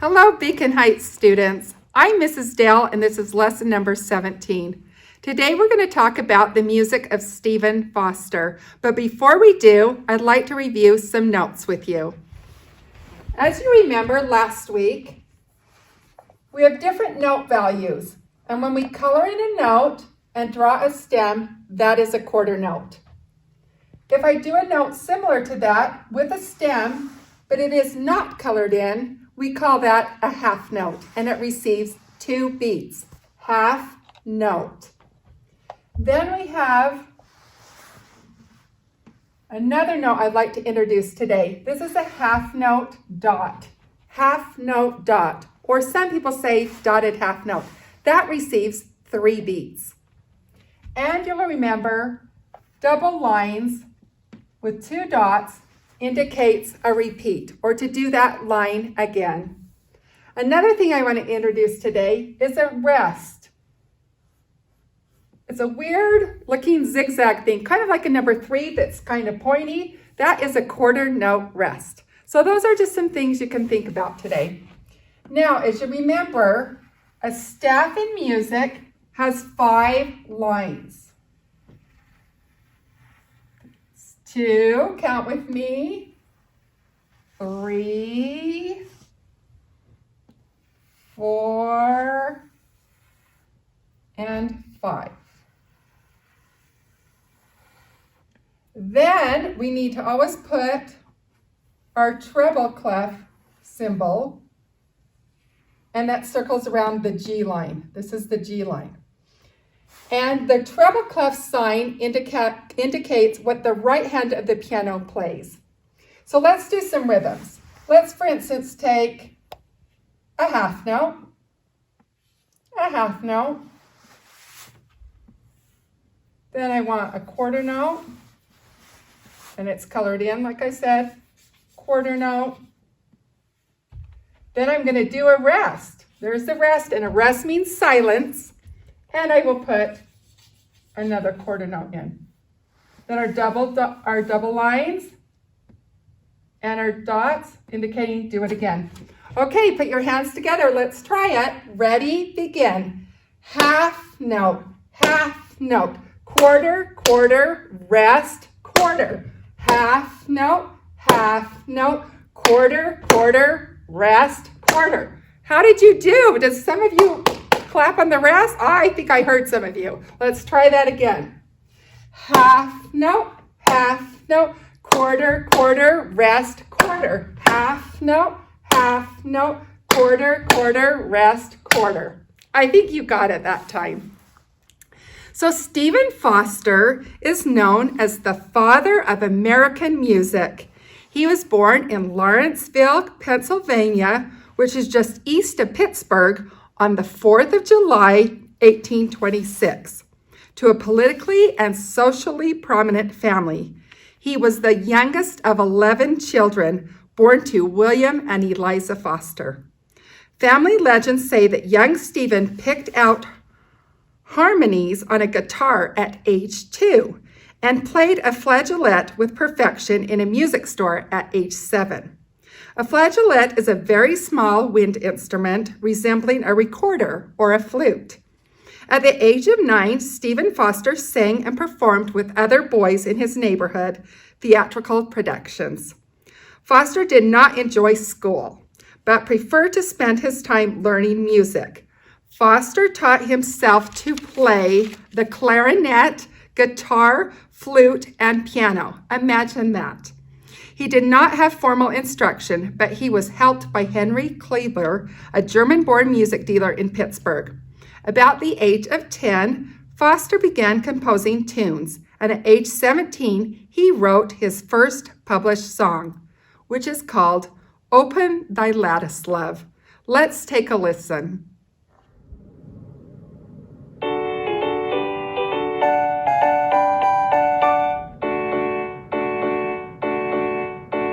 Hello, Beacon Heights students. I'm Mrs. Dale, and this is lesson number 17. Today we're going to talk about the music of Stephen Foster. But before we do, I'd like to review some notes with you. As you remember last week, we have different note values. And when we color in a note and draw a stem, that is a quarter note. If I do a note similar to that with a stem, but it is not colored in, we call that a half note, and it receives 2 beats. Half note. Then we have another note I'd like to introduce today. This is a half note dot. Half note dot, or some people say dotted half note. That receives 3 beats. And you'll remember double lines with 2 dots indicates a repeat, or to do that line again. Another thing I want to introduce today is a rest. It's a weird looking zigzag thing, kind of like a number 3 that's kind of pointy. That is a quarter note rest. So those are just some things you can think about today. Now, as you remember, a staff in music has 5 lines. 2, count with me, 3, 4, and 5. Then we need to always put our treble clef symbol, and that circles around the G line. This is the G line. And the treble clef sign indicates what the right hand of the piano plays. So let's do some rhythms. Let's, for instance, take a half note, a half note. Then I want a quarter note, and it's colored in, like I said, quarter note. Then I'm going to do a rest. There's the rest, and a rest means silence. And I will put another quarter note in. Then our double lines and our dots indicating do it again. Okay, put your hands together. Let's try it. Ready, begin. Half note, quarter, quarter, rest, quarter. Half note, quarter, quarter, rest, quarter. How did you do? Does some of you clap on the rest? I think I heard some of you. Let's try that again. Half note, quarter, quarter, rest, quarter. Half note, quarter, quarter, rest, quarter. I think you got it that time. So Stephen Foster is known as the father of American music. He was born in Lawrenceville, Pennsylvania, which is just east of Pittsburgh, on the 4th of July, 1826, to a politically and socially prominent family. He was the youngest of 11 children born to William and Eliza Foster. Family legends say that young Stephen picked out harmonies on a guitar at age 2 and played a flageolet with perfection in a music store at age 7. A flageolet is a very small wind instrument resembling a recorder or a flute. At the age of 9, Stephen Foster sang and performed with other boys in his neighborhood theatrical productions. Foster did not enjoy school, but preferred to spend his time learning music. Foster taught himself to play the clarinet, guitar, flute, and piano. Imagine that. He did not have formal instruction, but he was helped by Henry Kleber, a German-born music dealer in Pittsburgh. About the age of 10, Foster began composing tunes, and at age 17, he wrote his first published song, which is called Open Thy Lattice, Love. Let's take a listen.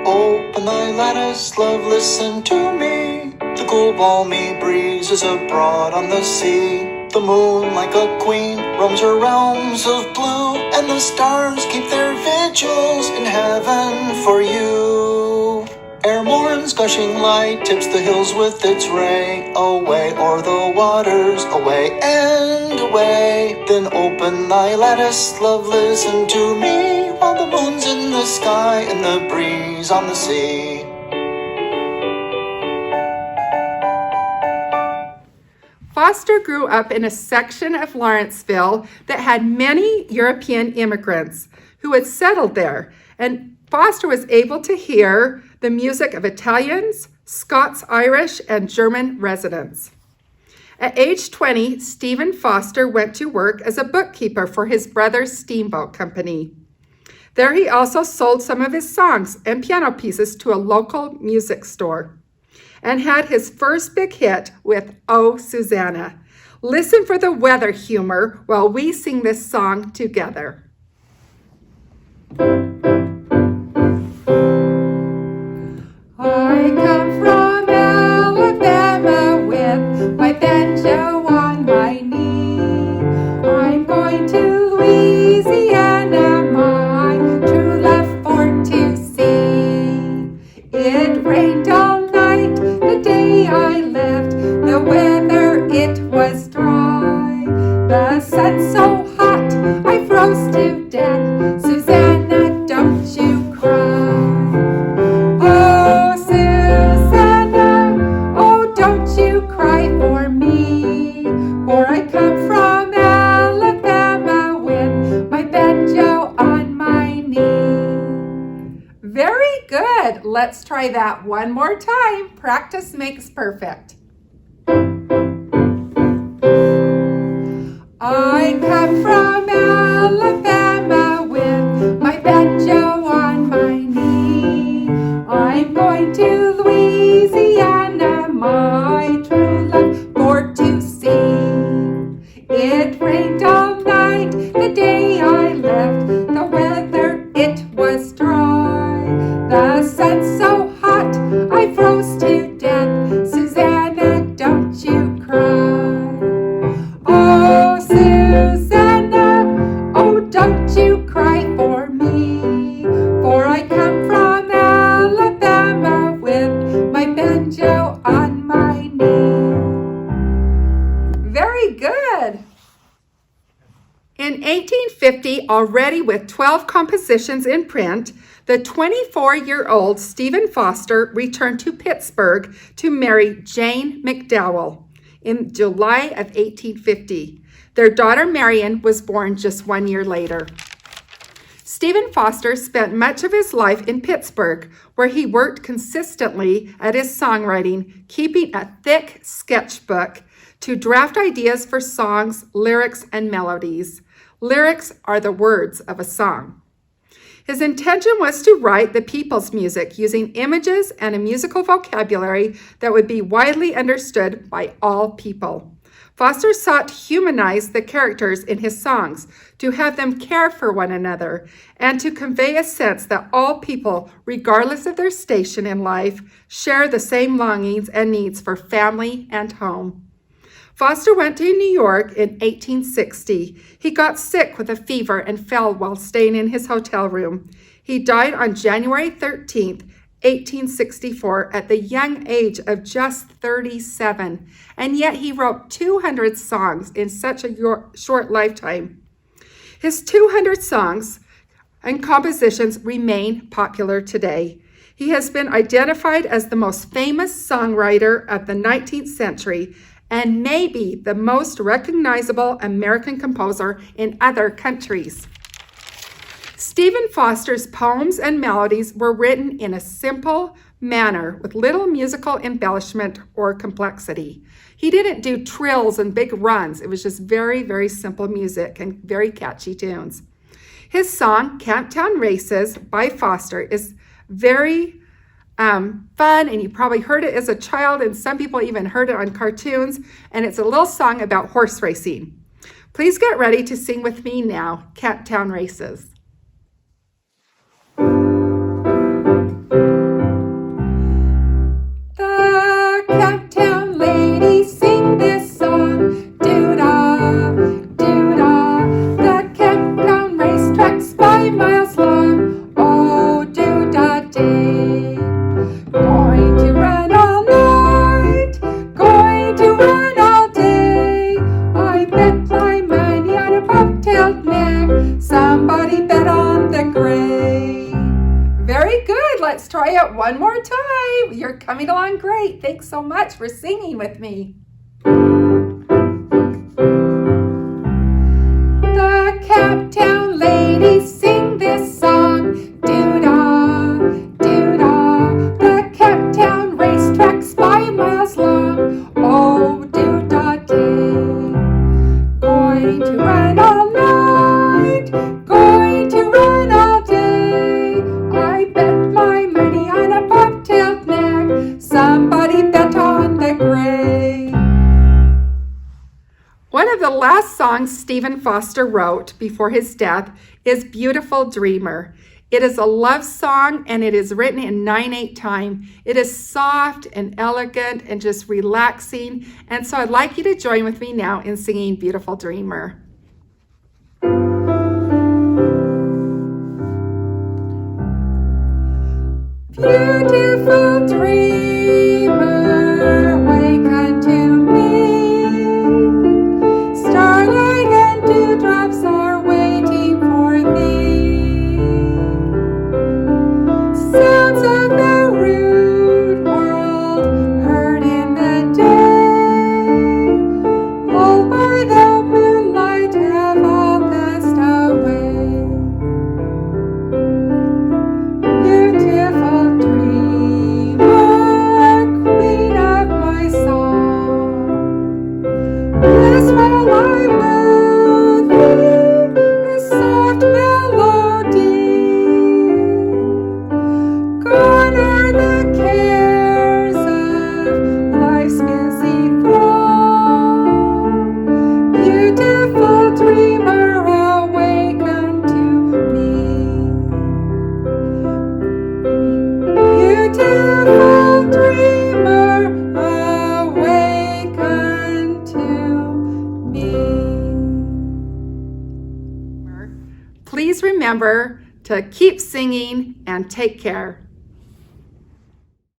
Open thy lattice, love, listen to me. The cool balmy breeze is abroad on the sea. The moon like a queen roams her realms of blue, and the stars keep their vigils in heaven for you. Ere morn's sun's gushing light tips the hills with its ray. Away o'er the waters, away and away. Then open thy lattice, love, listen to me, while the moon's in the sky and the breeze on the sea. Foster grew up in a section of Lawrenceville that had many European immigrants who had settled there, and Foster was able to hear the music of Italians, Scots, Irish, and German residents. At age 20, Stephen Foster went to work as a bookkeeper for his brother's steamboat company. There he also sold some of his songs and piano pieces to a local music store and had his first big hit with Oh, Susanna. Listen for the weather humor while we sing this song together. I come from Alabama with my banjo on my knee. I'm going to Louisiana, my true love for to see. It rained all night the day I left, the weather it was dry. The sun so hot I froze to death. Susanna, don't you cry. Oh, Susanna, oh, don't you cry for me, for I come from Alabama with my banjo on my knee. Very good. Let's try that one more time. Practice makes perfect. I come from Alabama with my banjo on my knee. I'm going to Louisiana, my true love for to see. It rained all night the day I left, the weather it was dry. The sun so hot I froze to death. Susanna, don't you cry. Oh, Susanna, oh, don't you cry for me, for I come from Alabama with my banjo on my knee. Very good. In 1850, already with 12 compositions in print, the 24-year-old Stephen Foster returned to Pittsburgh to marry Jane McDowell in July of 1850. Their daughter Marion was born just 1 year later. Stephen Foster spent much of his life in Pittsburgh, where he worked consistently at his songwriting, keeping a thick sketchbook to draft ideas for songs, lyrics, and melodies. Lyrics are the words of a song. His intention was to write the people's music using images and a musical vocabulary that would be widely understood by all people. Foster sought to humanize the characters in his songs, to have them care for one another, and to convey a sense that all people, regardless of their station in life, share the same longings and needs for family and home. Foster went to New York in 1860. He got sick with a fever and fell while staying in his hotel room. He died on January 13th, 1864, at the young age of just 37, and yet he wrote 200 songs in such a short lifetime. His 200 songs and compositions remain popular today. He has been identified as the most famous songwriter of the 19th century and maybe the most recognizable American composer in other countries. Stephen Foster's poems and melodies were written in a simple manner with little musical embellishment or complexity. He didn't do trills and big runs. It was just very, very simple music and very catchy tunes. His song, Camptown Races by Foster, is very fun, and you probably heard it as a child, and some people even heard it on cartoons, and it's a little song about horse racing. Please get ready to sing with me now, Camptown Races. The Camptown ladies sing this song, doo-dah, doo-dah. The Camptown racetrack's 5 miles long, oh, doo-dah-dee. Going to let's try it one more time. You're coming along great. Thanks so much for singing with me. The Camptown ladies sing this song. Doo-dah, doo-dah. The Camptown racetrack's 5 miles long. Oh, doo-dah day. Going to run all night. Going to run all day. I bet my money on a bobtailed nag. Somebody bet on the gray. One of the last songs Stephen Foster wrote before his death is Beautiful Dreamer. It is a love song and it is written in 9/8 time. It is soft and elegant and just relaxing. And so I'd like you to join with me now in singing Beautiful Dreamer. Beautiful dreamer, wake unto me. Starlight and dewdrops are waiting for thee. Sounds of the rude world heard in the day, lulled by the moonlight have all passed away. Beautiful dreamer, queen of my song, this while I woo thee, a soft melody. Gone are the cares of life's busy throng. Beautiful dreamer, awake unto me. Beautiful dreamer, awake unto me. Please remember to keep singing and take care.